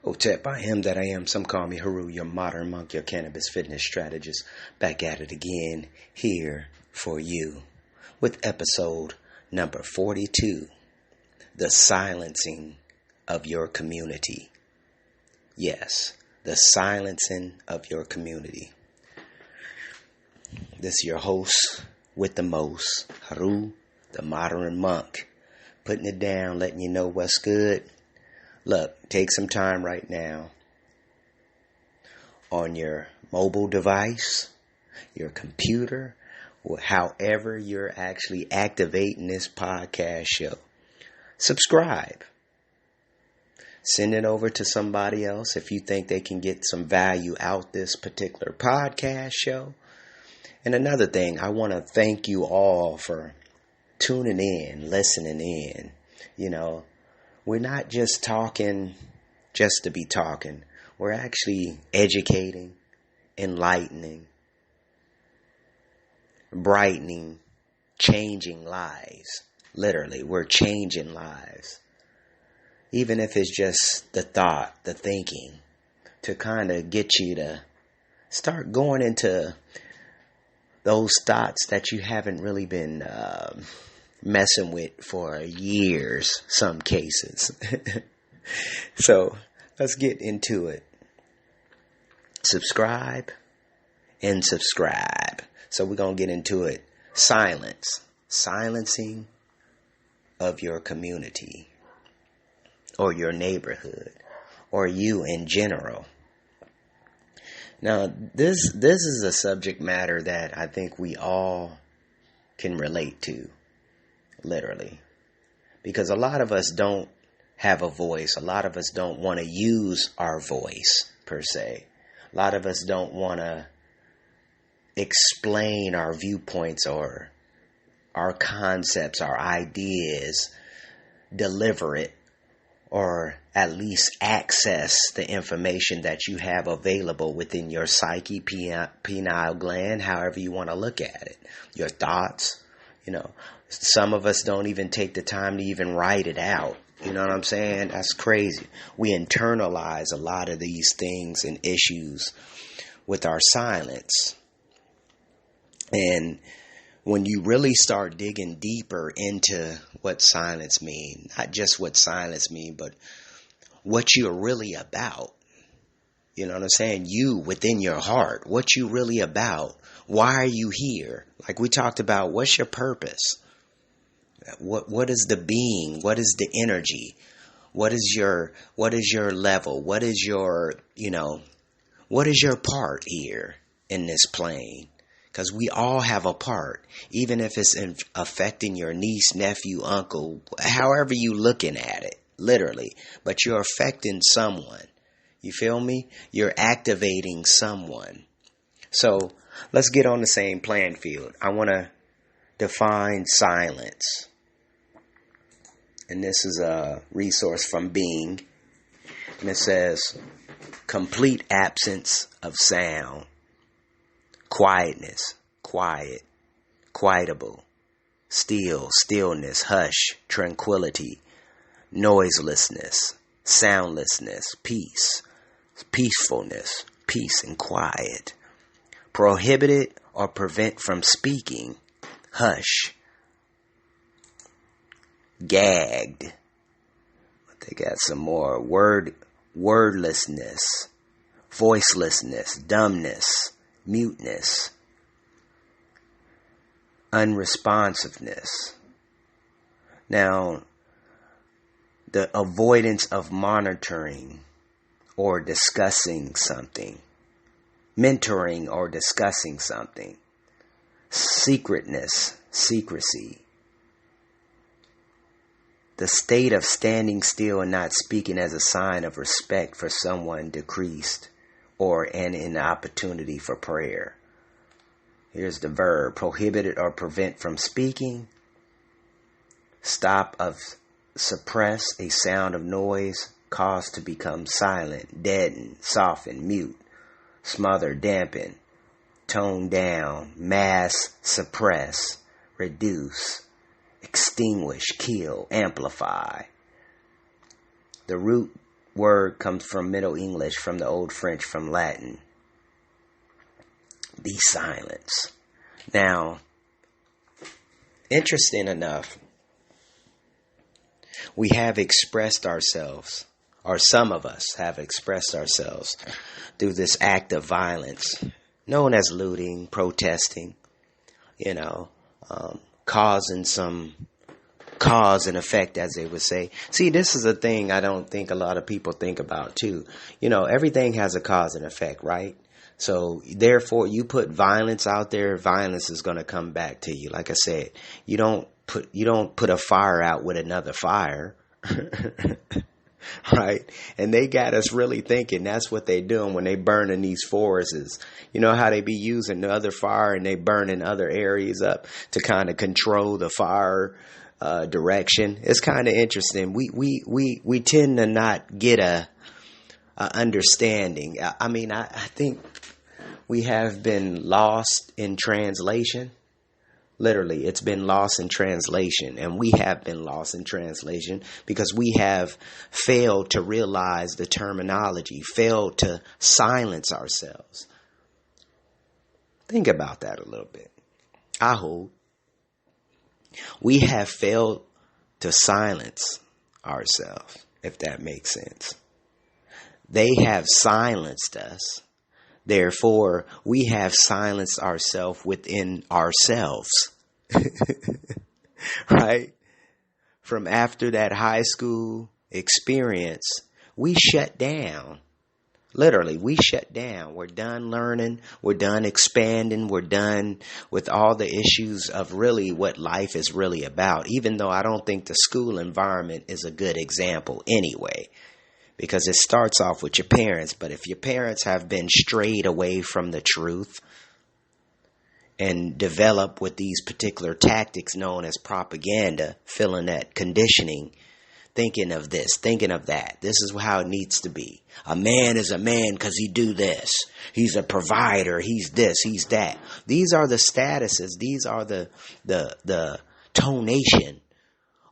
Otep, I am that I am. Some call me Heru, your modern monk, your cannabis fitness strategist. Back at it again, here for you. With episode number 42, The Silencing of Your Community. Yes, the silencing of your community. This is your host with the most, Heru, the modern monk. Putting it down, letting you know what's good. Look, take some time right now on your mobile device, your computer, or however you're actually activating this podcast show. Subscribe. Send it over to somebody else if you think they can get some value out this particular podcast show. And another thing, I want to thank you all for tuning in, listening in. You know, we're not just talking just to be talking. We're actually educating, enlightening, brightening, changing lives. Literally, we're changing lives. Even if it's just the thought, the thinking, to kind of get you to start going into those thoughts that you haven't really been messing with for years, some cases. So let's get into it. Subscribe and subscribe. So we're going to get into it. Silencing of your community or your neighborhood or you in general. Now, this is a subject matter that I think we all can relate to. Literally. Because a lot of us don't have a voice. A lot of us don't want to use our voice, per se. A lot of us don't want to explain our viewpoints or our concepts, our ideas, deliver it, or at least access the information that you have available within your psyche, pineal gland, however you want to look at it. Your thoughts, some of us don't even take the time to even write it out. You know what I'm saying? That's crazy. We internalize a lot of these things and issues with our silence. And when you really start digging deeper into what silence means, not just what silence means, but what you're really about. You know what I'm saying? You within your heart, what you really about. Why are you here? Like we talked about, what's your purpose? What is the being? What is the energy? What is your level? What is your part here in this plane? Because we all have a part, even if it's affecting your niece, nephew, uncle, however you looking at it, literally. But you're affecting someone. You feel me? You're activating someone. So let's get on the same playing field. I want to define silence. And this is a resource from Bing. And it says, complete absence of sound. Quietness, quiet, quietable, still, stillness, hush, tranquility, noiselessness, soundlessness, peace, peacefulness, peace and quiet. Prohibited or prevent from speaking, hush. Gagged. They got some more. Wordlessness, voicelessness, dumbness, muteness, unresponsiveness. Now, the avoidance of monitoring or discussing something, mentoring or discussing something, secretness, secrecy, the state of standing still and not speaking as a sign of respect for someone decreased or an opportunity for prayer. Here's the verb. Prohibited or prevent from speaking. Stop of suppress a sound of noise caused to become silent, deaden, soften, mute, smother, dampen, tone down, mask, suppress, reduce, extinguish, kill, amplify. The root word comes from Middle English, from the Old French, from Latin. Be silence. Now, interesting enough, we have expressed ourselves, or some of us have expressed ourselves through this act of violence known as looting, protesting, causing some cause and effect, as they would say. See, this is a thing I don't think a lot of people think about too. Everything has a cause and effect, right? So therefore, you put violence out there, violence is going to come back to you. Like I said, you don't put a fire out with another fire. Right? And they got us really thinking that's what they're doing when they burning these forests. You know how they be using the other fire and they burning other areas up to kind of control the fire direction. It's kind of interesting. We tend to not get a understanding. I think we have been lost in translation. Literally, it's been lost in translation, and we have been lost in translation because we have failed to realize the terminology, failed to silence ourselves. Think about that a little bit. I hold. We have failed to silence ourselves, if that makes sense. They have silenced us. Therefore, we have silenced ourselves within ourselves. Right? From after that high school experience, we shut down. Literally, we shut down. We're done learning. We're done expanding. We're done with all the issues of really what life is really about. Even though I don't think the school environment is a good example anyway. Because it starts off with your parents. But if your parents have been strayed away from the truth and develop with these particular tactics known as propaganda, feeling that conditioning, thinking of this, thinking of that. This is how it needs to be. A man is a man because he do this. He's a provider. He's this. He's that. These are the statuses. These are the tonation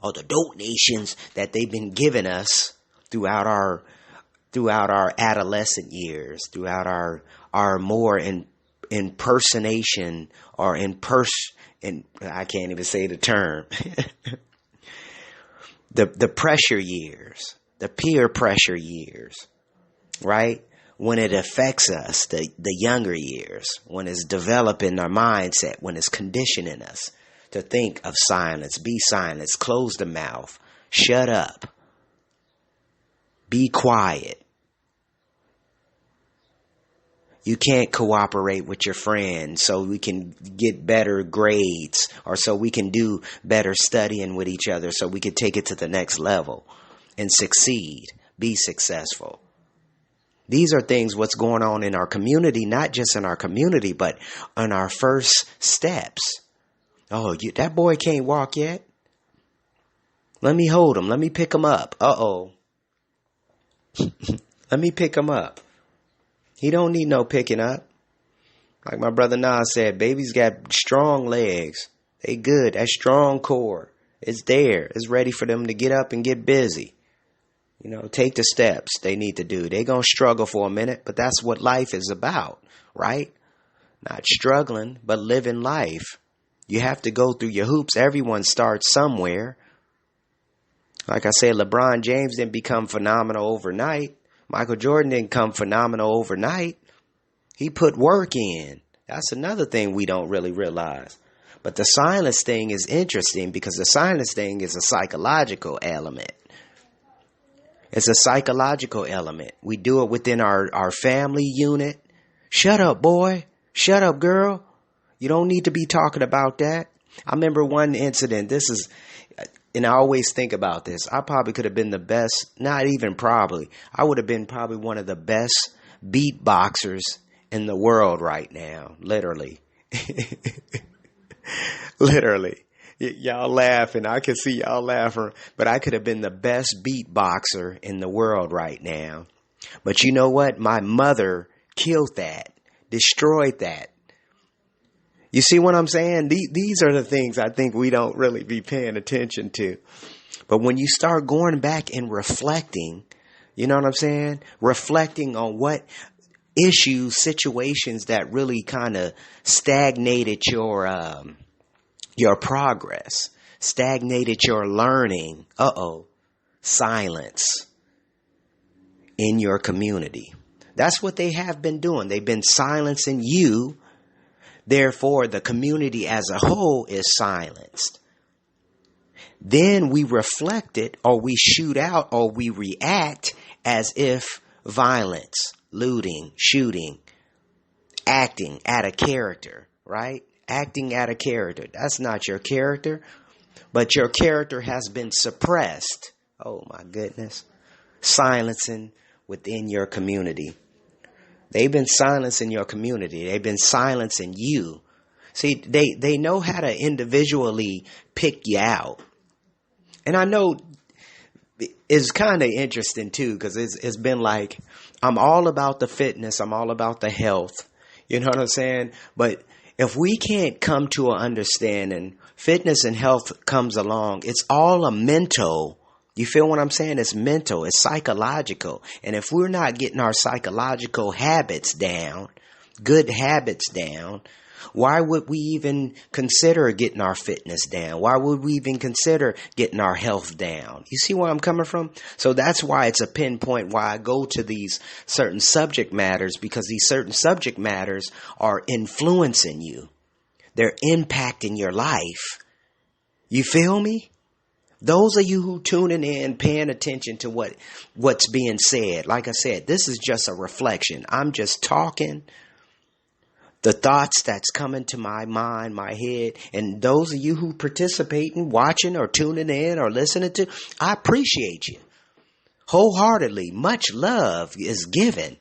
or the donations that they've been giving us throughout our adolescent years, throughout our more impersonation or I can't even say the term. the pressure years, the peer pressure years, right? When it affects us, the younger years, when it's developing our mindset, when it's conditioning us to think of silence, be silent, close the mouth, shut up. Be quiet. You can't cooperate with your friends so we can get better grades or so we can do better studying with each other so we can take it to the next level and succeed, be successful. These are things what's going on in our community, not just in our community, but on our first steps. Oh, that boy can't walk yet. Let me hold him. Let me pick him up. Uh-oh. Let me pick him up. He don't need no picking up. Like my brother Nas said, babies got strong legs. They good. That strong core. It's there. It's ready for them to get up and get busy. Take the steps they need to do. They gonna struggle for a minute, but that's what life is about, right? Not struggling, but living life. You have to go through your hoops. Everyone starts somewhere. Like I said, LeBron James didn't become phenomenal overnight. Michael Jordan didn't come phenomenal overnight. He put work in. That's another thing we don't really realize. But the silence thing is interesting because the silence thing is a psychological element. It's a psychological element. We do it within our family unit. Shut up, boy. Shut up, girl. You don't need to be talking about that. I remember one incident. And I always think about this. I probably could have been the best, not even probably. I would have been probably one of the best beatboxers in the world right now. Literally. Literally. Y'all laughing. I can see y'all laughing. But I could have been the best beatboxer in the world right now. But you know what? My mother killed that. Destroyed that. You see what I'm saying? These are the things I think we don't really be paying attention to. But when you start going back and reflecting, You know what I'm saying? Reflecting on what issues, situations that really kind of stagnated your progress, stagnated your learning. Silence in your community. That's what they have been doing. They've been silencing you. Therefore, the community as a whole is silenced. Then we reflect it, or we shoot out, or we react as if violence, looting, shooting, acting out of character, right? Acting out of character. That's not your character, but your character has been suppressed. Oh my goodness. Silencing within your community. They've been silencing your community. They've been silencing you. See, they know how to individually pick you out. And I know it's kind of interesting too, because it's been like, I'm all about the fitness. I'm all about the health. You know what I'm saying? But if we can't come to an understanding, fitness and health comes along. It's all a mental. You feel what I'm saying? It's mental. It's psychological. And if we're not getting our psychological habits down, good habits down, why would we even consider getting our fitness down? Why would we even consider getting our health down? You see where I'm coming from? So that's why it's a pinpoint why I go to these certain subject matters, because these certain subject matters are influencing you. They're impacting your life. You feel me? Those of you who tuning in, paying attention to what's being said. Like I said, this is just a reflection. I'm just talking the thoughts that's coming to my mind, my head. And those of you who participating, watching or tuning in or listening to, I appreciate you wholeheartedly. Much love is given.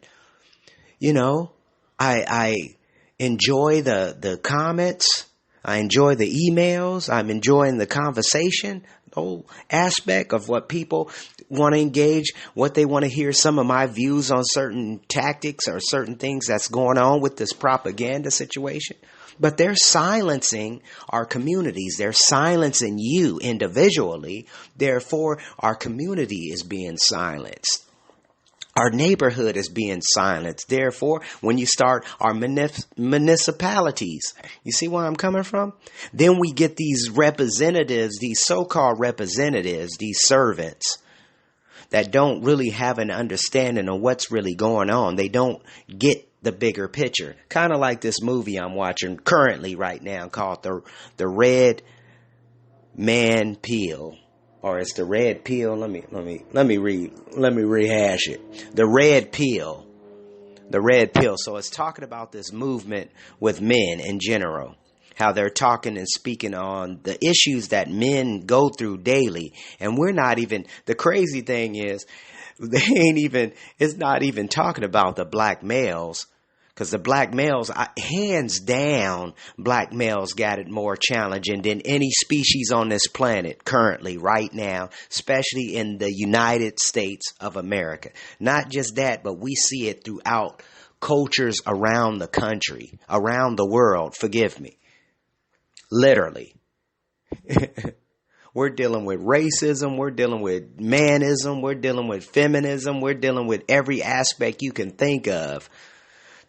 You know, I enjoy the comments. I enjoy the emails. I'm enjoying the conversation. Whole aspect of what people want to engage, what they want to hear, some of my views on certain tactics or certain things that's going on with this propaganda situation. But they're silencing our communities. They're silencing you individually. Therefore, our community is being silenced. Our neighborhood is being silenced. Therefore, when you start our municipalities, you see where I'm coming from? Then we get these representatives, these so-called representatives, these servants that don't really have an understanding of what's really going on. They don't get the bigger picture. Kind of like this movie I'm watching currently right now called the Red Man Pill. Or it's the Red Pill. Let me rehash it. The Red Pill. The Red Pill. So it's talking about this movement with men in general. How they're talking and speaking on the issues that men go through daily. And we're not even, the crazy thing is, it's not even talking about the black males. Because the black males, hands down, black males got it more challenging than any species on this planet currently, right now, especially in the United States of America. Not just that, but we see it throughout cultures around the country, around the world, forgive me. Literally. We're dealing with racism, we're dealing with manism, we're dealing with feminism, we're dealing with every aspect you can think of.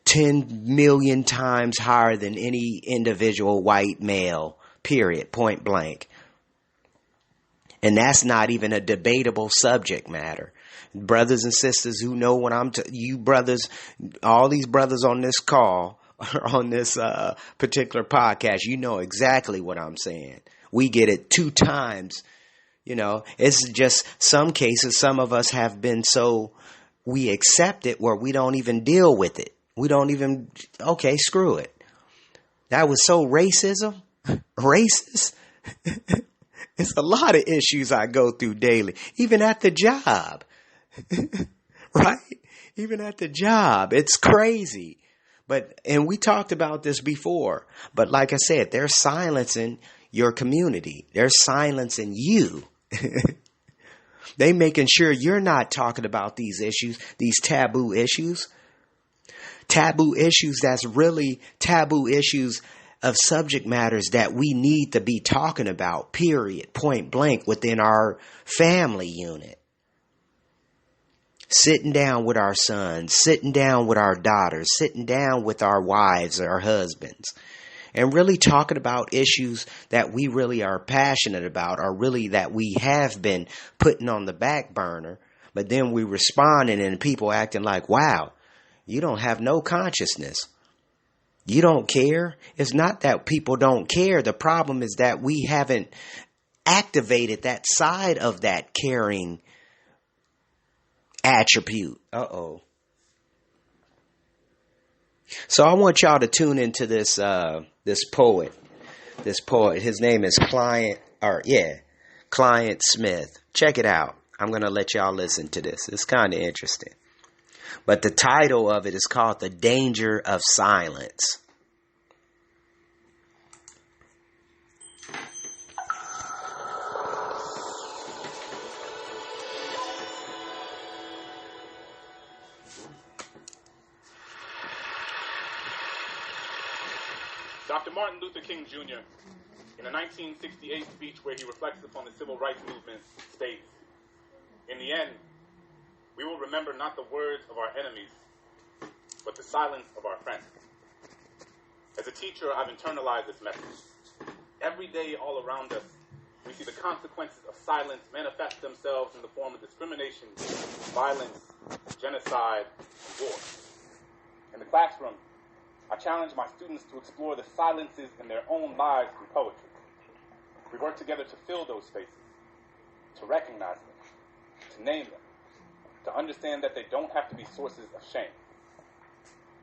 10 million times higher than any individual white male, period, point blank. And that's not even a debatable subject matter. Brothers and sisters who know what you brothers, all these brothers on this call, on this particular podcast, you know exactly what I'm saying. We get it 2 times. You know, it's just some cases, some of us have been so, we accept it where we don't even deal with it. We don't even, okay, screw it. That was so racist. It's a lot of issues I go through daily, even at the job, right? Even at the job, it's crazy. And we talked about this before, but like I said, they're silencing your community. They're silencing you. They making sure you're not talking about these issues, these taboo issues. Taboo issues that's really taboo issues of subject matters that we need to be talking about, period, point blank, within our family unit. Sitting down with our sons, sitting down with our daughters, sitting down with our wives or our husbands, and really talking about issues that we really are passionate about, or really that we have been putting on the back burner, but then we responding and people acting like, wow, you don't have no consciousness. You don't care. It's not that people don't care. The problem is that we haven't activated that side of that caring attribute. So I want y'all to tune into this this poet. His name is Client Smith. Check it out. I'm going to let y'all listen to this. It's kind of interesting. But the title of it is called The Danger of Silence. Dr. Martin Luther King Jr., in a 1968 speech where he reflects upon the civil rights movement, states, "In the end, we will remember not the words of our enemies, but the silence of our friends." As a teacher, I've internalized this message. Every day all around us, we see the consequences of silence manifest themselves in the form of discrimination, violence, genocide, and war. In the classroom, I challenge my students to explore the silences in their own lives through poetry. We work together to fill those spaces, to recognize them, to name them, to understand that they don't have to be sources of shame.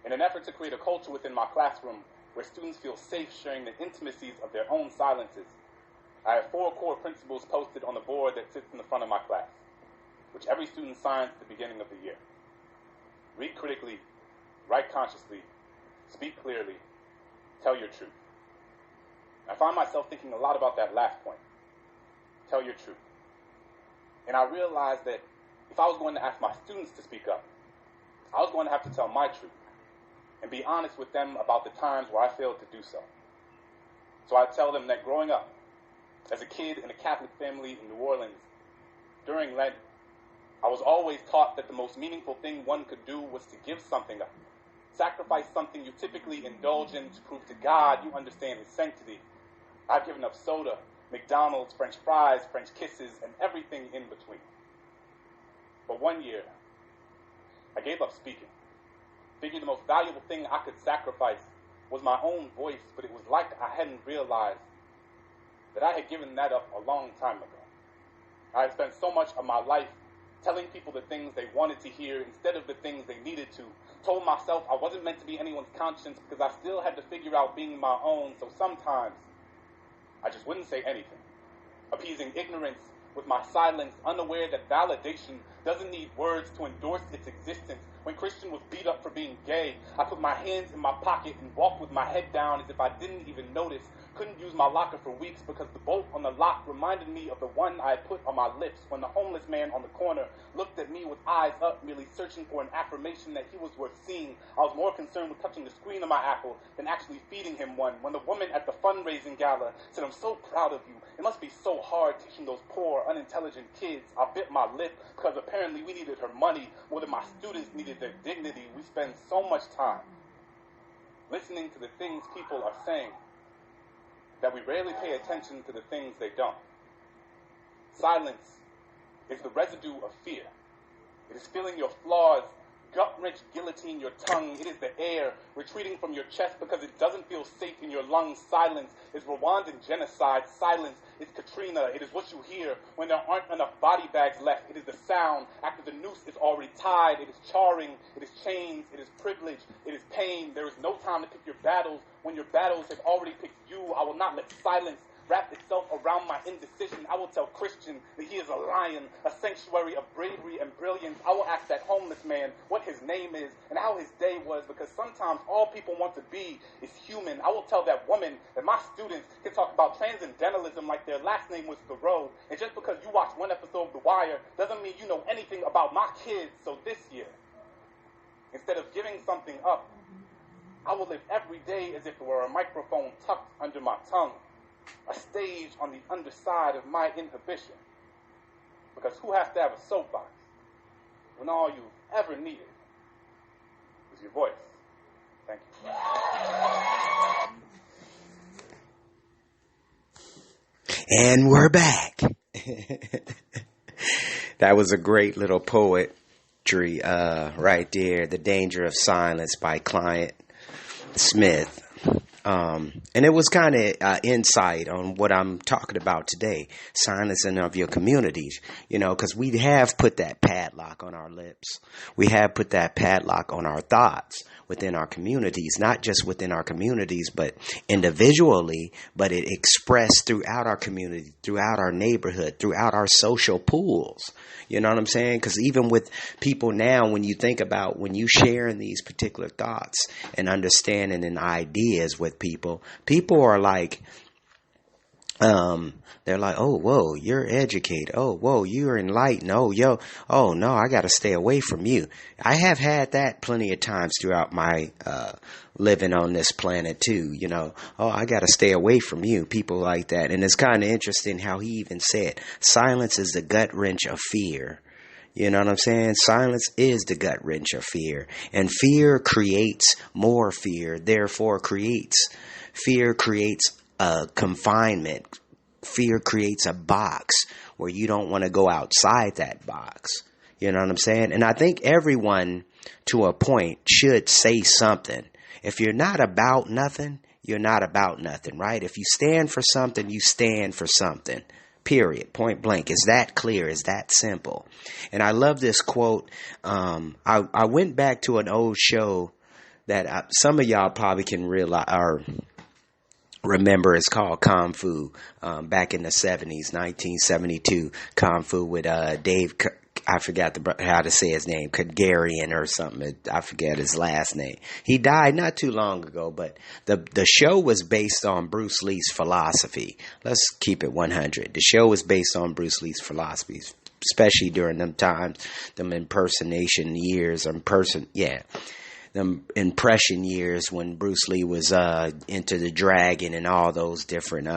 In an effort to create a culture within my classroom where students feel safe sharing the intimacies of their own silences, I have 4 core principles posted on the board that sits in the front of my class, which every student signs at the beginning of the year. Read critically, write consciously, speak clearly, tell your truth. I find myself thinking a lot about that last point. Tell your truth. And I realized that if I was going to ask my students to speak up, I was going to have to tell my truth and be honest with them about the times where I failed to do so. So I tell them that growing up, as a kid in a Catholic family in New Orleans, during Lent, I was always taught that the most meaningful thing one could do was to give something up. Sacrifice something you typically indulge in to prove to God you understand His sanctity. I've given up soda, McDonald's, French fries, French kisses, and everything in between. But one year, I gave up speaking. Figured the most valuable thing I could sacrifice was my own voice, but it was like I hadn't realized that I had given that up a long time ago. I had spent so much of my life telling people the things they wanted to hear instead of the things they needed to. Told myself I wasn't meant to be anyone's conscience because I still had to figure out being my own, so sometimes I just wouldn't say anything, appeasing ignorance with my silence, unaware that validation doesn't need words to endorse its existence. When Christian was beat up for being gay, I put my hands in my pocket and walked with my head down as if I didn't even notice. Couldn't use my locker for weeks because the bolt on the lock reminded me of the one I had put on my lips when the homeless man on the corner looked at me with eyes up, merely searching for an affirmation that he was worth seeing. I was more concerned with touching the screen of my apple than actually feeding him one. When the woman at the fundraising gala said, "I'm so proud of you. It must be so hard teaching those poor, unintelligent kids," I bit my lip because apparently we needed her money more than my students needed their dignity. We spend so much time listening to the things people are saying that we rarely pay attention to the things they don't. Silence is the residue of fear. It is feeling your flaws gut-wrench guillotine your tongue. It is the air retreating from your chest because it doesn't feel safe in your lungs. Silence is Rwandan genocide. Silence is Katrina. It is what you hear when there aren't enough body bags left. It is the sound after the noose is already tied. It is charring. It is chains. It is privilege. It is pain. There is no time to pick your battles when your battles have already picked you. I will not let silence wrap itself around my indecision. I will tell Christian that he is a lion, a sanctuary of bravery and brilliance. I will ask that homeless man what his name is and how his day was, because sometimes all people want to be is human. I will tell that woman that my students can talk about transcendentalism like their last name was Thoreau, and just because you watch one episode of The Wire doesn't mean you know anything about my kids. So this year, instead of giving something up, I will live every day as if it were a microphone tucked under my tongue, a stage on the underside of my inhibition. Because who has to have a soapbox when all you ever needed was your voice. Thank you. And we're back. That was a great little poetry right there. The Danger of Silence by Client Smith. And it was kind of insight on what I'm talking about today, silencing of your communities, because we have put that padlock on our lips. We have put that padlock on our thoughts within our communities, not just within our communities, but individually, but it expressed throughout our community, throughout our neighborhood, throughout our social pools. You know what I'm saying? Because even with people now, when you think about when you sharing these particular thoughts and understanding and ideas with people are like, they're like, oh, whoa, you're educated. Oh, whoa, you're enlightened. Oh, oh, no, I got to stay away from you. I have had that plenty of times throughout my living on this planet too. Oh, I got to stay away from you. People like that. And it's kind of interesting how he even said silence is the gut wrench of fear. You know what I'm saying? Silence is the gut wrench of fear. And fear creates more fear, therefore fear creates a confinement. Fear creates a box where you don't want to go outside that box. You know what I'm saying? And I think everyone, to a point, should say something. If you're not about nothing, you're not about nothing, right? If you stand for something, you stand for something. Period. Point blank. Is that clear? Is that simple? And I love this quote. I went back to an old show that some of y'all probably can realize or remember. It's called Kung Fu. Back in the 70s, 1972, Kung Fu with Dave. I forgot how to say his name, Kagarian or something. I forget his last name. He died not too long ago, but the show was based on Bruce Lee's philosophy. Let's keep it 100. The show was based on Bruce Lee's philosophy, especially during them times, them impersonation years, them impression years when Bruce Lee was into the dragon and all those different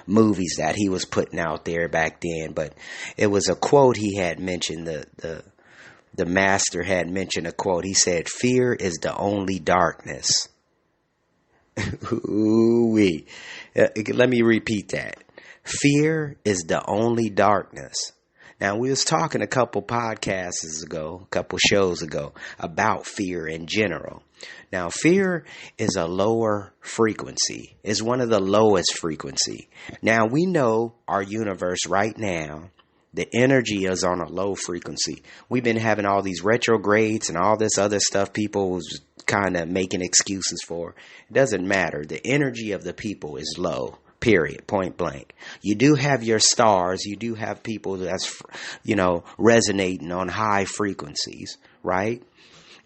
movies that he was putting out there back then. But it was a quote he had mentioned. The master had mentioned a quote. He said, "Fear is the only darkness." Ooh-wee. Let me repeat that. Fear is the only darkness. Now, we was talking a couple shows ago, about fear in general. Now, fear is a lower frequency, is one of the lowest frequency. Now, we know our universe right now, the energy is on a low frequency. We've been having all these retrogrades and all this other stuff people was kind of making excuses for. It doesn't matter. The energy of the people is low. Period. Point blank. You do have your stars. You do have people that's, resonating on high frequencies, right?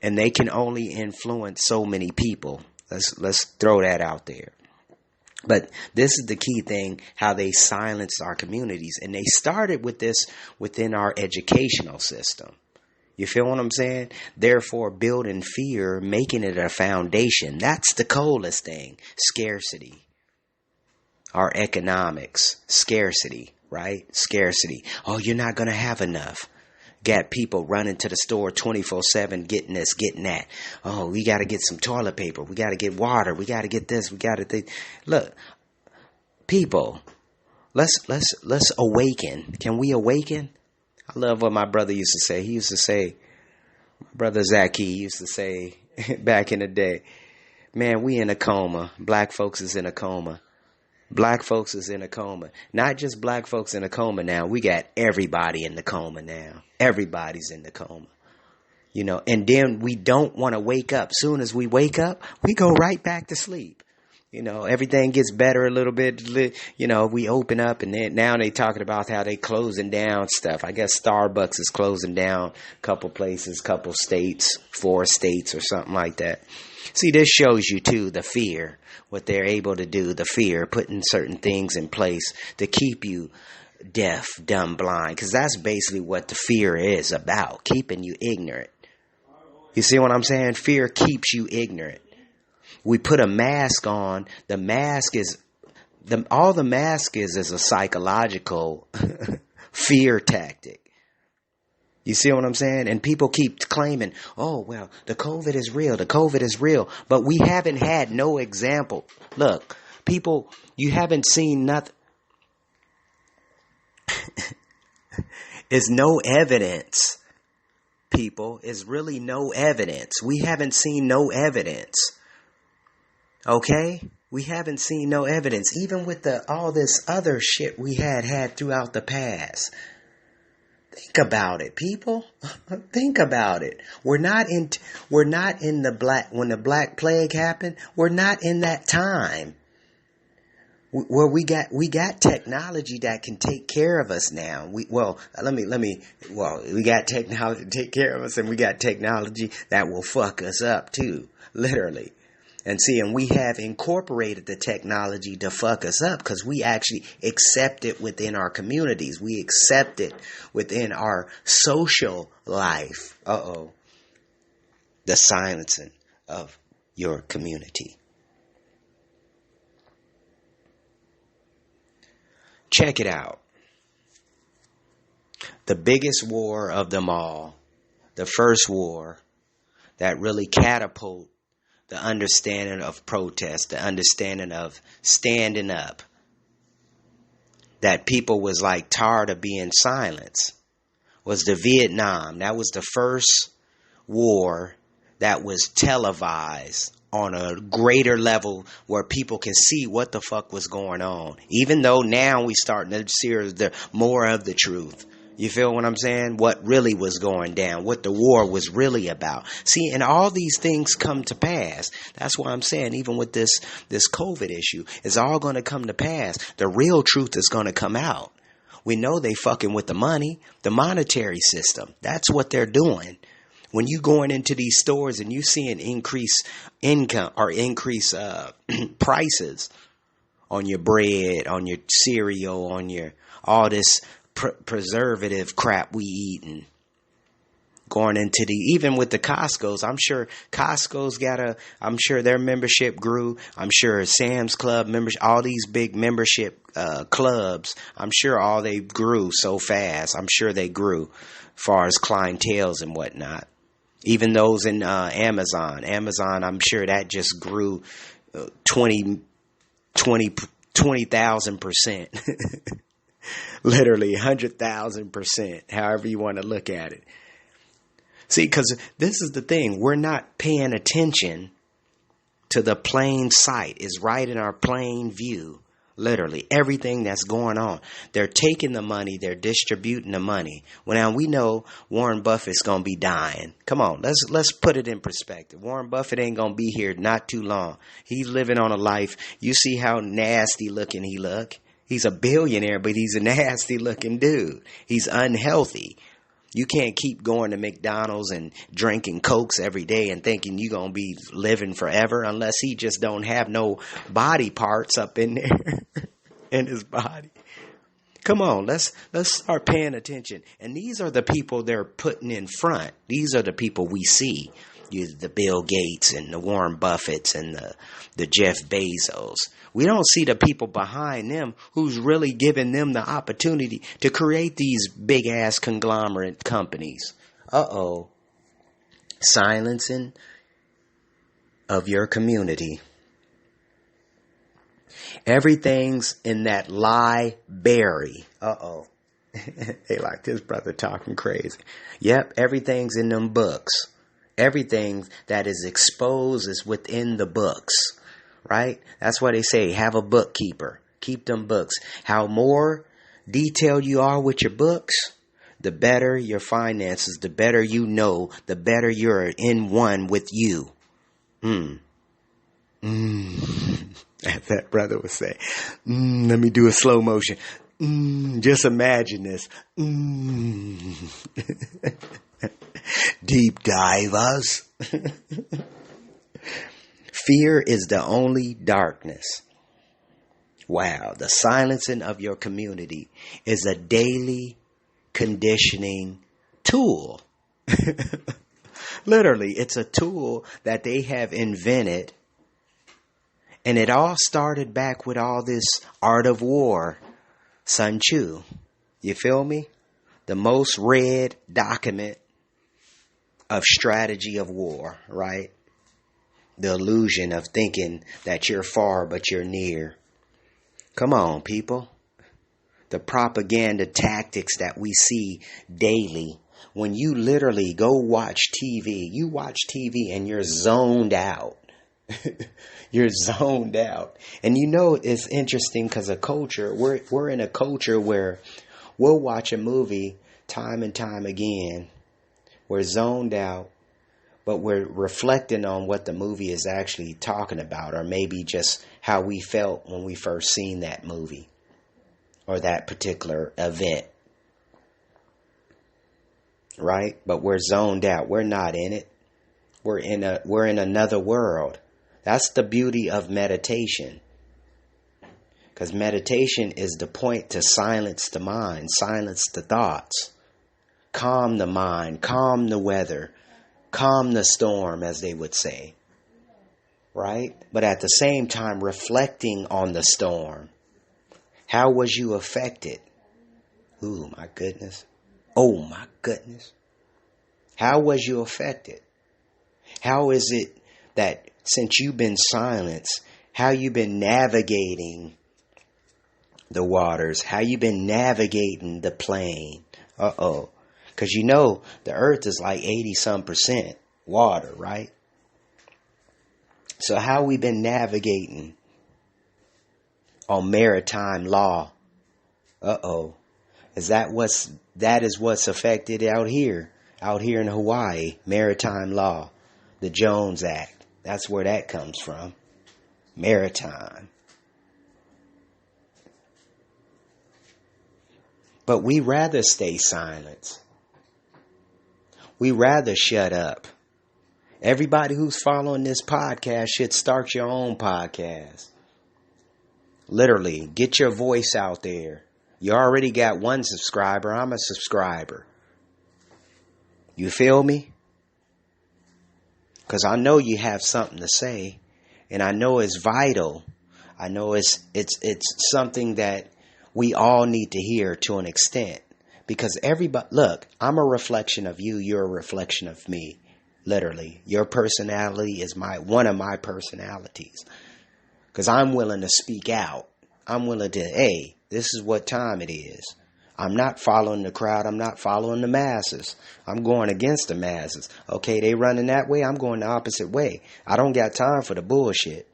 And they can only influence so many people. Let's throw that out there. But this is the key thing, how they silenced our communities. And they started with this within our educational system. You feel what I'm saying? Therefore, building fear, making it a foundation. That's the coolest thing. Scarcity. Our economics, scarcity, right? Scarcity. Oh, you're not going to have enough. Got people running to the store 24/7, getting this, getting that. Oh, we got to get some toilet paper. We got to get water. We got to get this. We got to look, people. Let's awaken. Can we awaken? I love what my brother used to say. He used to say, my brother Zaki used to say back in the day, man, we in a coma. Black folks is in a coma. Black folks is in a coma. Not just black folks in a coma now. We got everybody in the coma now. Everybody's in the coma. And then we don't want to wake up. Soon as we wake up, we go right back to sleep. Everything gets better a little bit. We open up and then now they talking about how they closing down stuff. I guess Starbucks is closing down a couple places, couple states, 4 states or something like that. See, this shows you too the fear, what they're able to do, the fear, putting certain things in place to keep you deaf, dumb, blind, because that's basically what the fear is about, keeping you ignorant. You see what I'm saying? Fear keeps you ignorant. We put a mask on. The mask is all the mask is a psychological fear tactic. You see what I'm saying? And people keep claiming, oh, well, the COVID is real. The COVID is real. But we haven't had no example. Look, people, you haven't seen nothing. It's no evidence, people. It's really no evidence. We haven't seen no evidence. Okay? We haven't seen no evidence. Even with all this other shit we had throughout the past. Think about it, people. Think about it. We're not in when the Black Plague happened. We're not in that time where we got technology that can take care of us now. We got technology to take care of us, and we got technology that will fuck us up too, literally. And we have incorporated the technology to fuck us up because we actually accept it within our communities. We accept it within our social life. The silencing of your community. Check it out. The biggest war of them all, the first war that really catapulted the understanding of protest, the understanding of standing up, that people was like tired of being silenced, was the Vietnam. That was the first war that was televised on a greater level where people can see what the fuck was going on. Even though now we starting to see more of the truth. You feel what I'm saying? What really was going down, what the war was really about. See, and all these things come to pass. That's why I'm saying, even with this COVID issue, it's all going to come to pass. The real truth is going to come out. We know they fucking with the money, the monetary system. That's what they're doing. When you going into these stores and you seeing increased income or increased prices on your bread, on your cereal, on your all this preservative crap we eating, going into even with the Costco's, I'm sure Costco's I'm sure their membership grew. I'm sure Sam's Club members, all these big membership clubs, I'm sure all they grew so fast. I'm sure they grew as far as clientels and whatnot. Even those in Amazon, I'm sure that just grew 20,000%. Literally 100,000%, however you want to look at it. See, because this is the thing. We're not paying attention to the plain sight. It's right in our plain view. Literally, everything that's going on. They're taking the money. They're distributing the money. Well, now we know Warren Buffett's going to be dying. Come on, let's put it in perspective. Warren Buffett ain't going to be here not too long. He's living on a life. You see how nasty looking he look. He's a billionaire, but he's a nasty looking dude. He's unhealthy. You can't keep going to McDonald's and drinking Cokes every day and thinking you're going to be living forever unless he just don't have no body parts up in there in his body. Come on, let's start paying attention. And these are the people they're putting in front. These are the people we see. The Bill Gates and the Warren Buffetts and the Jeff Bezos. We don't see the people behind them who's really giving them the opportunity to create these big ass conglomerate companies. Silencing of your community. Everything's in that library. They like this brother talking crazy. Yep, everything's in them books. Everything that is exposed is within the books, right? That's why they say have a bookkeeper. Keep them books. How more detailed you are with your books, the better your finances, the better you know, the better you're in one with you. As that brother would say. Let me do a slow motion. Just imagine this. Deep dive us. Fear is the only darkness. Wow, the silencing of your community is a daily conditioning tool. Literally, it's a tool that they have invented. And it all started back with all this art of war, Sun Tzu. You feel me? the most read document of strategy of war, right? The illusion of thinking that you're far but you're near. Come on, people. The propaganda tactics that we see daily. When you literally go watch TV, you watch TV and you're zoned out. You're zoned out. And you know, it's interesting because a culture, we're in a culture where we'll watch a movie time and time again. We're zoned out, but we're reflecting on what the movie is actually talking about, or maybe just how we felt when we first seen that movie or that particular event. Right? But we're zoned out. We're not in it. We're in another world. That's the beauty of meditation. Because meditation is the point to silence the mind, silence the thoughts, calm the mind, calm the weather, calm the storm, as they would say. Right? But at the same time, reflecting on the storm. How was you affected? Ooh, my goodness. Oh, my goodness. How was you affected? How is it that since you've been silenced, how you been navigating the waters, how you been navigating the plane? Because you know the earth is like 80% water, right? So how we been navigating on maritime law? That is what's affected out here in Hawaii, maritime law, the Jones Act. That's where that comes from. Maritime. But we rather stay silent. We rather shut up. Everybody who's following this podcast should start your own podcast. Literally, get your voice out there. You already got one subscriber. I'm a subscriber. You feel me? Because I know you have something to say. And I know it's vital. I know it's something that we all need to hear to an extent. Because everybody, look, I'm a reflection of you. You're a reflection of me. Literally. Your personality is one of my personalities. Because I'm willing to speak out. I'm willing to, hey, this is what time it is. I'm not following the crowd. I'm not following the masses. I'm going against the masses. Okay, they running that way. I'm going the opposite way. I don't got time for the bullshit.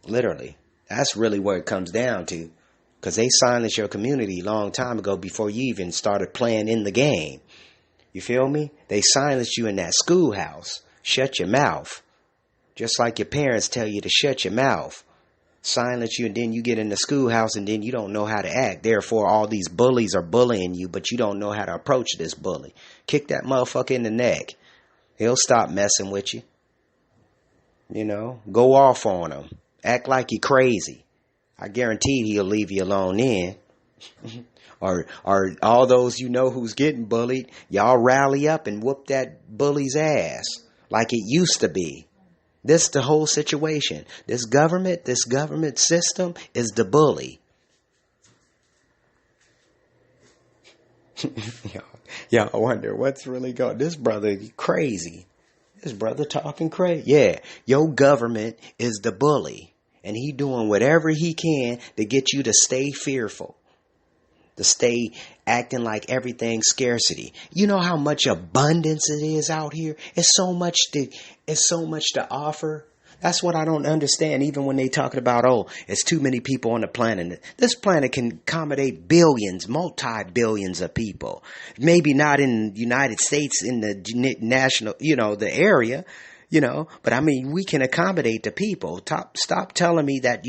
Literally. That's really where it comes down to. Because they silenced your community a long time ago before you even started playing in the game. You feel me? They silenced you in that schoolhouse. Shut your mouth. Just like your parents tell you to shut your mouth. Silence you, and then you get in the schoolhouse and then you don't know how to act. Therefore, all these bullies are bullying you, but you don't know how to approach this bully. Kick that motherfucker in the neck. He'll stop messing with you. You know, go off on him. Act like you're crazy. I guarantee he'll leave you alone then. or all those you know who's getting bullied, y'all rally up and whoop that bully's ass like it used to be. This the whole situation. This government system is the bully. Y'all wonder what's really going. This brother crazy. This brother talking crazy. Yeah, your government is the bully. And he doing whatever he can to get you to stay fearful. To stay acting like everything's scarcity. You know how much abundance it is out here? It's so much to offer. That's what I don't understand. Even when they talking about, it's too many people on the planet. This planet can accommodate billions, multi-billions of people. Maybe not in the United States, in the national, the area. But I mean, we can accommodate the people. Stop telling me that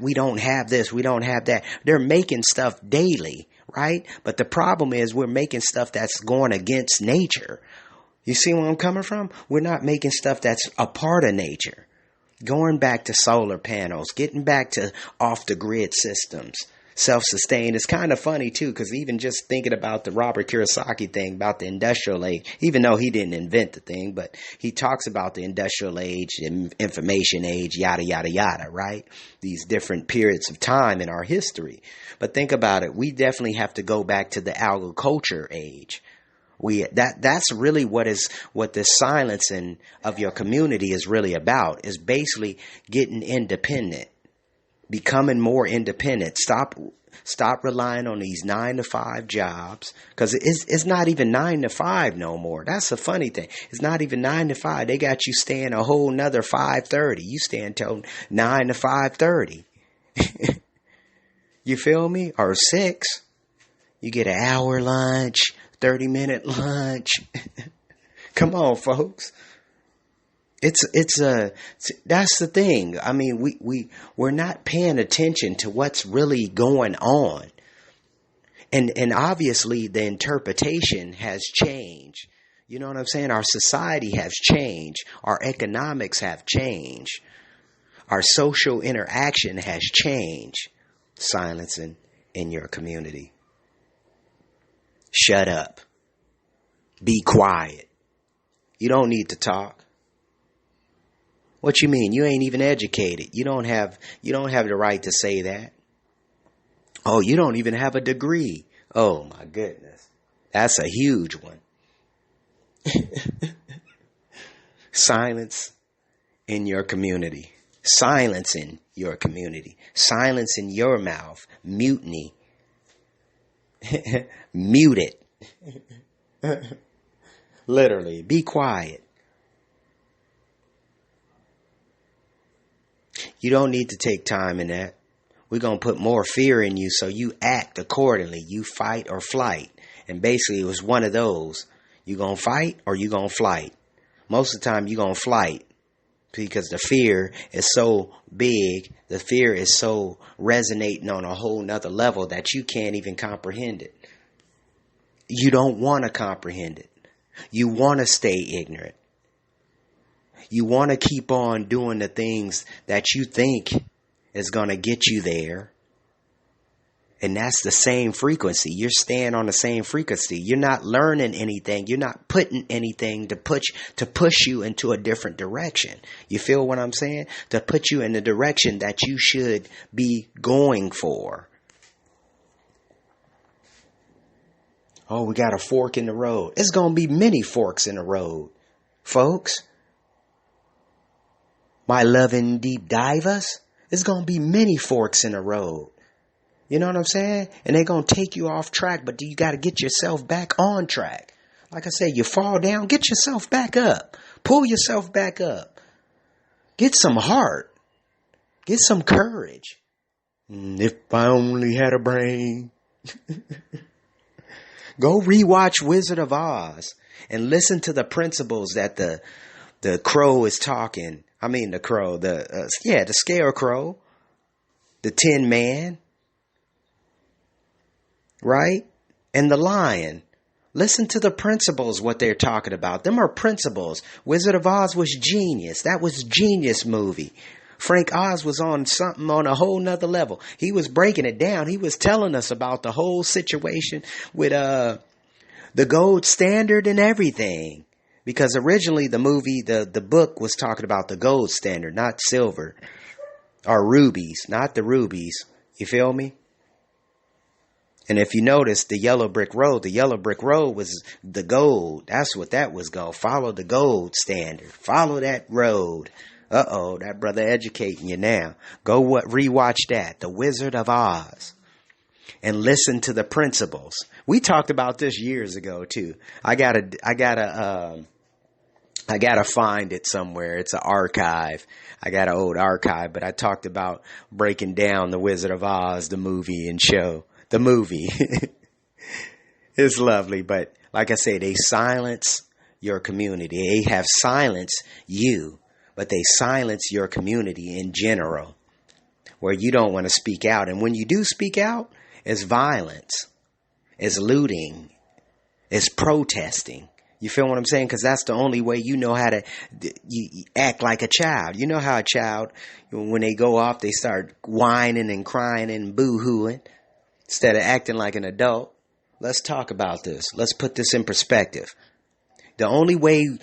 we don't have this, we don't have that. They're making stuff daily, right? But the problem is we're making stuff that's going against nature. You see where I'm coming from? We're not making stuff that's a part of nature. Going back to solar panels, getting back to off the grid systems, self-sustained. It's kind of funny too, because even just thinking about the Robert Kiyosaki thing about the industrial age, even though he didn't invent the thing, but he talks about the industrial age, the information age, yada, yada, yada, right? These different periods of time in our history. But think about it. We definitely have to go back to the agriculture age. That's really what this silencing of your community is really about, is basically getting independent, becoming more independent. Stop relying on these 9 to 5 jobs, because it's not even 9 to 5 no more. That's the funny thing. It's not even 9 to 5. They got you staying a whole nother 5:30. You stay until 9 to 5:30. You feel me? Or 6. You get an hour lunch. 30-minute lunch. Come on, folks. That's the thing. I mean, we're not paying attention to what's really going on. And obviously the interpretation has changed. You know what I'm saying? Our society has changed. Our economics have changed. Our social interaction has changed. Silencing in your community. Shut up. Be quiet. You don't need to talk. What you mean? You ain't even educated. You don't have the right to say that. Oh, you don't even have a degree. Oh my goodness. That's a huge one. Silence in your community. Silence in your community. Silence in your mouth. Mutiny. Mute it. Literally, be quiet. You don't need to take time in that. We're going to put more fear in you so you act accordingly. You fight or flight. And basically it was one of those. You going to fight or you going to flight. Most of the time you going to flight, because the fear is so big. The fear is so resonating on a whole nother level that you can't even comprehend it. You don't want to comprehend it. You want to stay ignorant. You want to keep on doing the things that you think is going to get you there. And that's the same frequency. You're staying on the same frequency. You're not learning anything. You're not putting anything to push you into a different direction. You feel what I'm saying? To put you in the direction that you should be going for. Oh, we got a fork in the road. It's going to be many forks in the road, folks. My loving deep divers, it's going to be many forks in the road. You know what I'm saying? And they're going to take you off track, but you got to get yourself back on track. Like I said, you fall down, get yourself back up. Pull yourself back up. Get some heart. Get some courage. If I only had a brain. Go rewatch Wizard of Oz and listen to the principles that the crow is talking. I mean, the crow, the scarecrow, the Tin Man, right? And the lion. Listen to the principles, what they're talking about. Them are principles. Wizard of Oz was genius. That was genius movie. Frank Oz was on something on a whole nother level. He was breaking it down. He was telling us about the whole situation with the gold standard and everything. Because originally the movie, the book was talking about the gold standard, not silver. Or rubies, not the rubies. You feel me? And if you notice, the yellow brick road was the gold. That's what that was going. Follow the gold standard. Follow that road. Uh-oh, that brother educating you now. Go rewatch that, The Wizard of Oz, and listen to the principles. We talked about this years ago too. I gotta find it somewhere. It's an archive. I got an old archive, but I talked about breaking down The Wizard of Oz, the movie and show. The movie. It's lovely, but like I say, they silence your community. They have silenced you. But they silence your community in general, where you don't want to speak out. And when you do speak out, it's violence, it's looting, it's protesting. You feel what I'm saying? Because that's the only way you know how to you act like a child. You know how a child, when they go off, they start whining and crying and boo-hooing. Instead of acting like an adult, let's talk about this. Let's put this in perspective. The only way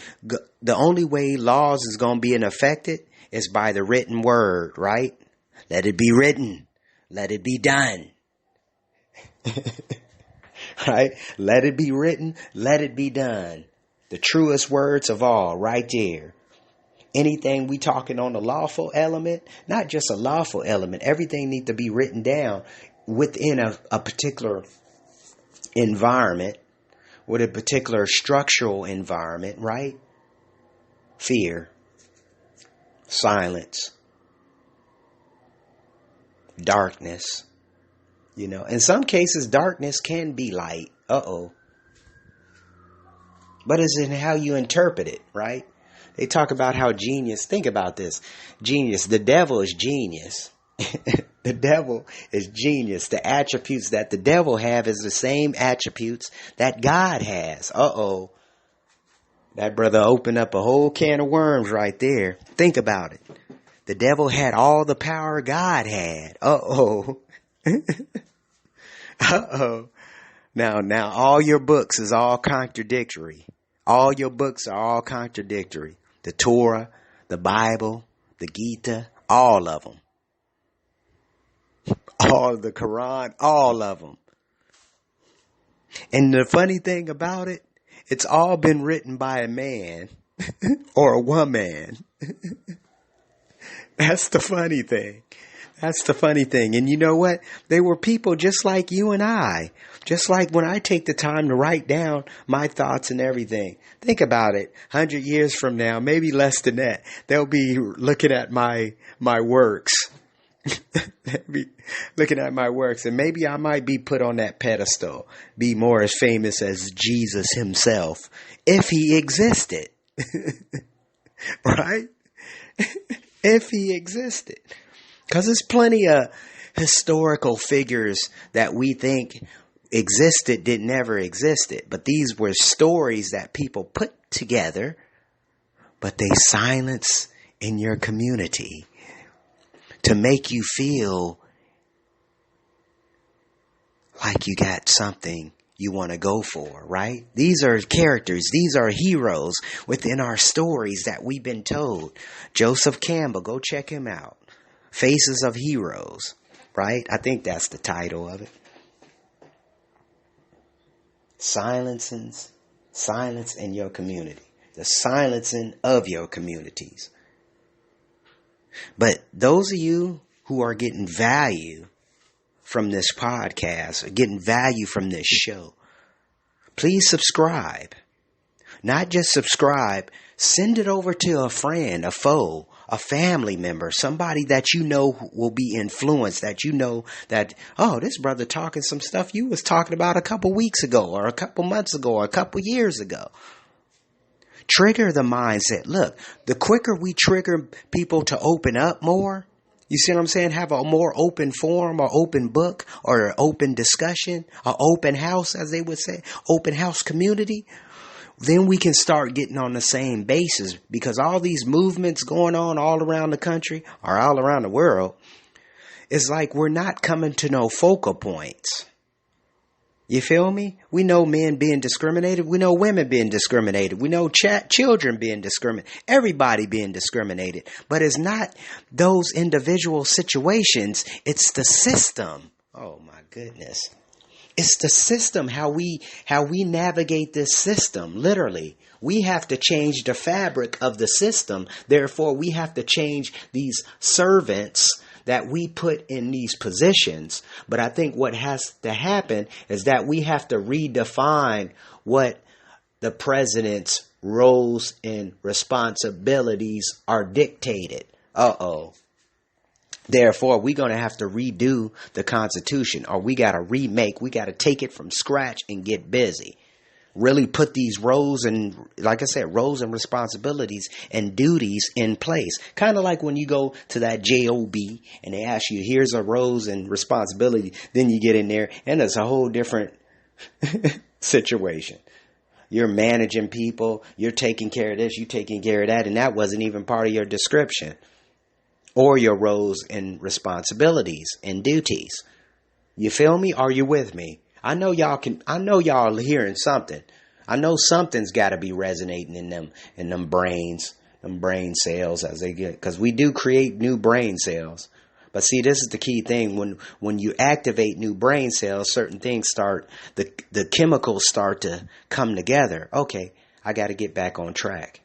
laws is going to be affected is by the written word, right? Let it be written. Let it be done. Right? Let it be written. Let it be done. The truest words of all right there. Anything we talking on the lawful element, not just a lawful element, everything needs to be written down within a particular environment, with a particular structural environment, right? Fear, silence, darkness. In some cases, darkness can be light. But it's in how you interpret it, right? They talk about how genius, think about this. Genius, the devil is genius. The devil is genius. The attributes that the devil have is the same attributes that God has. That brother opened up a whole can of worms right there. Think about it. The devil had all the power God had. Now all your books is all contradictory. All your books are all contradictory. The Torah, the Bible, the Gita, all of them. All of the Quran, all of them. And the funny thing about it, it's all been written by a man or a woman. That's the funny thing. That's the funny thing. And you know what? They were people just like you and I. Just like when I take the time to write down my thoughts and everything. Think about it. 100 years from now, maybe less than that, they'll be looking at my works. Be looking at my works, and maybe I might be put on that pedestal, be more as famous as Jesus himself, if he existed. Right? If he existed. Because there's plenty of historical figures that we think existed that never existed. But these were stories that people put together, but they silence in your community to make you feel like you got something you want to go for, right? These are characters. These are heroes within our stories that we've been told. Joseph Campbell, go check him out. Faces of Heroes, right? I think that's the title of it. Silence in your community. The silencing of your communities. But those of you who are getting value from this podcast, or getting value from this show, please subscribe. Not just subscribe, send it over to a friend, a foe, a family member, somebody that you know will be influenced, that you know that, this brother talking some stuff you was talking about a couple weeks ago, or a couple months ago, or a couple years ago. Trigger the mindset. Look, the quicker we trigger people to open up more, you see what I'm saying? Have a more open forum, or open book, or open discussion, or open house, as they would say, open house community. Then we can start getting on the same basis, because all these movements going on all around the country, or all around the world, it's like we're not coming to no focal points. You feel me? We know men being discriminated. We know women being discriminated. We know children being discriminated. Everybody being discriminated. But it's not those individual situations. It's the system. Oh my goodness. It's the system, how we navigate this system, literally. We have to change the fabric of the system. Therefore, we have to change these servants that we put in these positions. But I think what has to happen is that we have to redefine what the president's roles and responsibilities are dictated. Therefore, we're going to have to redo the Constitution, or we got to remake. We got to take it from scratch and get busy. Really put these roles and, like I said, roles and responsibilities and duties in place. Kind of like when you go to that job and they ask you, here's a roles and responsibility. Then you get in there and it's a whole different situation. You're managing people. You're taking care of this. You're taking care of that. And that wasn't even part of your description or your roles and responsibilities and duties. You feel me? Are you with me? I know y'all hearing something. I know something's got to be resonating in them brain cells as they get, because we do create new brain cells. But see, this is the key thing. When you activate new brain cells, certain things the chemicals start to come together. Okay, I got to get back on track.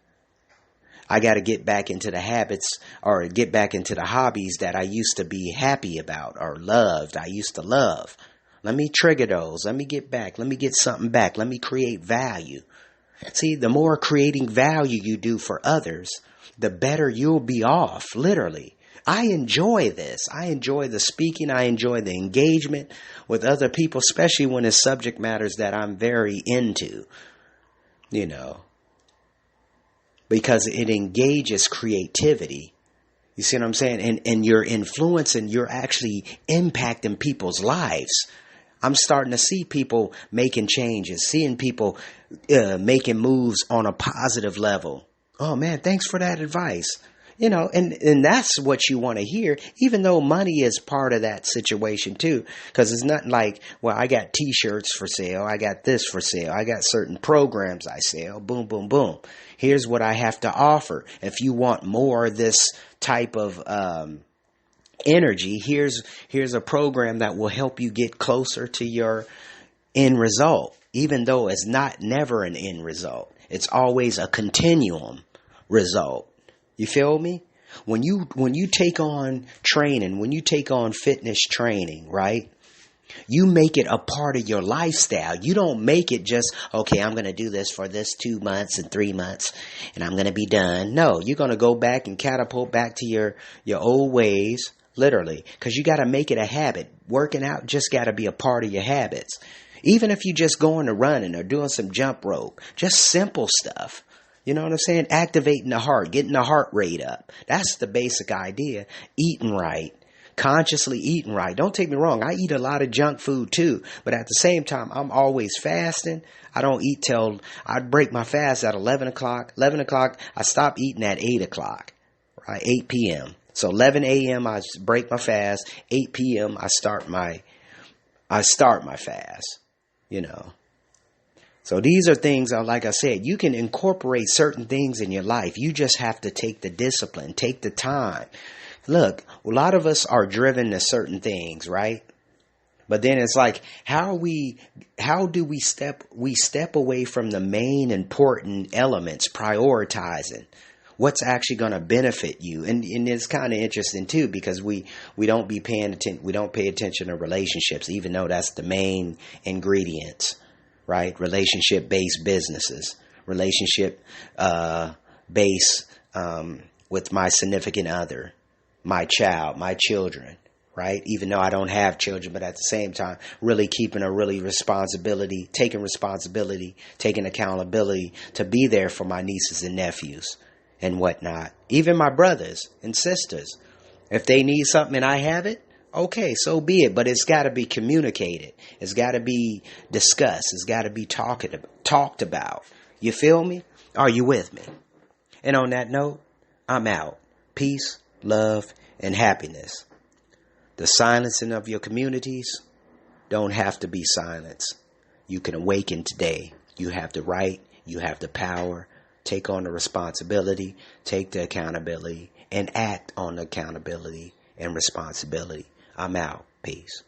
I got to get back into the habits or get back into the hobbies that I used to be happy about or loved. I used to love. Let me trigger those. Let me get back. Let me get something back. Let me create value. See, the more creating value you do for others, the better you'll be off, literally. I enjoy this. I enjoy the speaking. I enjoy the engagement with other people, especially when it's subject matters that I'm very into, because it engages creativity. You see what I'm saying? And you're influencing, you're actually impacting people's lives. I'm starting to see people making changes, seeing people making moves on a positive level. Oh man, thanks for that advice. And that's what you want to hear, even though money is part of that situation too. Because it's not like, well, I got t-shirts for sale. I got this for sale. I got certain programs I sell. Boom, boom, boom. Here's what I have to offer. If you want more of this type of energy, here's a program that will help you get closer to your end result, even though it's never an end result. It's always a continuum result. You feel me? When you take on training, when you take on fitness training, right? You make it a part of your lifestyle. You don't make it just, okay, I'm going to do this for this 2 months and 3 months and I'm going to be done. No, you're going to go back and catapult back to your old ways, literally, because you got to make it a habit. Working out just got to be a part of your habits. Even if you just going to running or doing some jump rope, just simple stuff. You know what I'm saying? Activating the heart, getting the heart rate up. That's the basic idea. Eating right. Consciously eating right. Don't take me wrong. I eat a lot of junk food too. But at the same time, I'm always fasting. I don't eat I break my fast at 11 o'clock. 11 o'clock, I stop eating at 8 o'clock. Right? 8 p.m. So 11 a.m. I break my fast. 8 p.m. I start my fast. So these are things, like I said, you can incorporate certain things in your life. You just have to take the discipline, take the time. Look, a lot of us are driven to certain things, right? But then it's like, how do we step away from the main important elements, prioritizing what's actually going to benefit you. And it's kind of interesting too, because we don't pay attention to relationships, even though that's the main ingredients. Right? Relationship-based businesses, relationship-based with my significant other, my child, my children, right? Even though I don't have children, but at the same time, really taking responsibility, taking accountability to be there for my nieces and nephews and whatnot. Even my brothers and sisters. If they need something and I have it, okay, so be it, but it's got to be communicated. It's got to be discussed. It's got to be talked about. You feel me? Are you with me? And on that note, I'm out. Peace, love, and happiness. The silencing of your communities don't have to be silenced. You can awaken today. You have the right. You have the power. Take on the responsibility. Take the accountability. And act on the accountability and responsibility. I'm out. Peace.